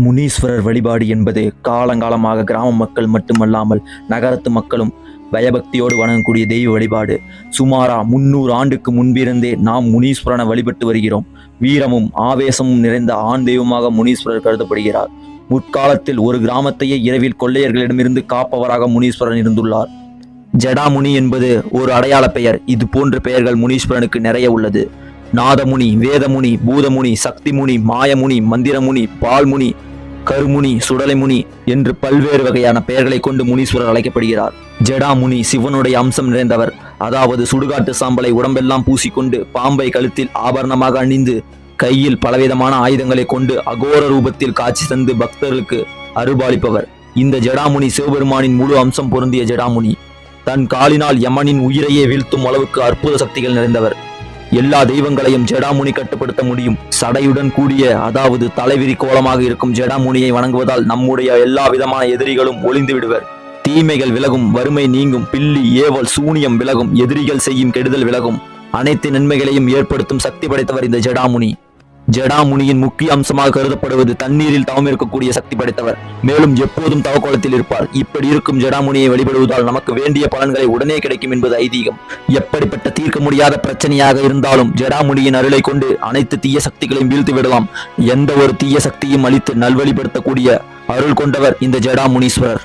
முனீஸ்வரர் வழிபாடு என்பது காலங்காலமாக கிராம மக்கள் மட்டுமல்லாமல் நகரத்து மக்களும் பயபக்தியோடு வணங்கக்கூடிய தெய்வ வழிபாடு. சுமாரா 300 ஆண்டுக்கு முன்பிருந்தே நாம் முனீஸ்வரனை வழிபட்டு வருகிறோம். வீரமும் ஆவேசமும் நிறைந்த ஆண் தெய்வமாக முனீஸ்வரர் கருதப்படுகிறார். முற்காலத்தில் ஒரு கிராமத்தையே இரவில் கொள்ளையர்களிடமிருந்து காப்பவராக முனீஸ்வரன் இருந்துள்ளார். ஜடாமுனி என்பது ஒரு அடையாள பெயர். இது போன்ற பெயர்கள் முனீஸ்வரனுக்கு நிறைய உள்ளது. நாதமுனி, வேதமுனி, பூதமுனி, சக்திமுனி, மாயமுனி, மந்திரமுனி, பால்முனி, கருமுனி, சுடலைமுனி என்று பல்வேறு வகையான பெயர்களை கொண்டு முனீஸ்வரர் அழைக்கப்படுகிறார். ஜடாமுனி சிவனுடைய அம்சம் நிறைந்தவர். அதாவது சுடுகாட்டு சாம்பலை உடம்பெல்லாம் பூசிக்கொண்டு பாம்பை கழுத்தில் ஆபரணமாக அணிந்து கையில் பலவிதமான ஆயுதங்களை கொண்டு அகோர ரூபத்தில் காட்சி தந்து பக்தர்களுக்கு அருள்பாலிப்பவர். இந்த ஜடாமுனி சிவபெருமானின் முழு அம்சம் பொருந்திய ஜடாமுனி. தன் காலினால் யமனின் உயிரையே வீழ்த்தும் அளவுக்கு அற்புத சக்திகள் நிறைந்தவர். எல்லா தெய்வங்களையும் ஜடாமுனி கட்டுப்படுத்த முடியும். சடையுடன் கூடிய, அதாவது தலைவிரி கோலமாக இருக்கும் ஜடாமுனியை வணங்குவதால் நம்முடைய எல்லா விதமான எதிரிகளும் ஒளிந்து விடுவர். தீமைகள் விலகும், வறுமை நீங்கும், பில்லி ஏவல் சூனியம் விலகும், எதிரிகள் செய்யும் கெடுதல் விலகும், அனைத்து நன்மைகளையும் ஏற்படுத்தும் சக்தி படைத்தவர் இந்த ஜடாமுனி. ஜடாமுனியின் முக்கிய அம்சமாக கருதப்படுவது தண்ணீரில் தவம் இருக்கக்கூடிய சக்தி படைத்தவர். மேலும் எப்போதும் தவக்கோலத்தில் இருப்பார். இப்படி இருக்கும் ஜடாமுனியை வழிபடுவதால் நமக்கு வேண்டிய பலன்களை உடனே கிடைக்கும் என்பது ஐதீகம். எப்படிப்பட்ட தீர்க்க முடியாத பிரச்சனையாக இருந்தாலும் ஜடாமுனியின் அருளை கொண்டு அனைத்து தீய சக்திகளையும் வீழ்த்து விடலாம். எந்த ஒரு தீய சக்தியும் அழித்து நல்வழிப்படுத்தக்கூடிய அருள் கொண்டவர் இந்த ஜடாமுனீஸ்வரர்.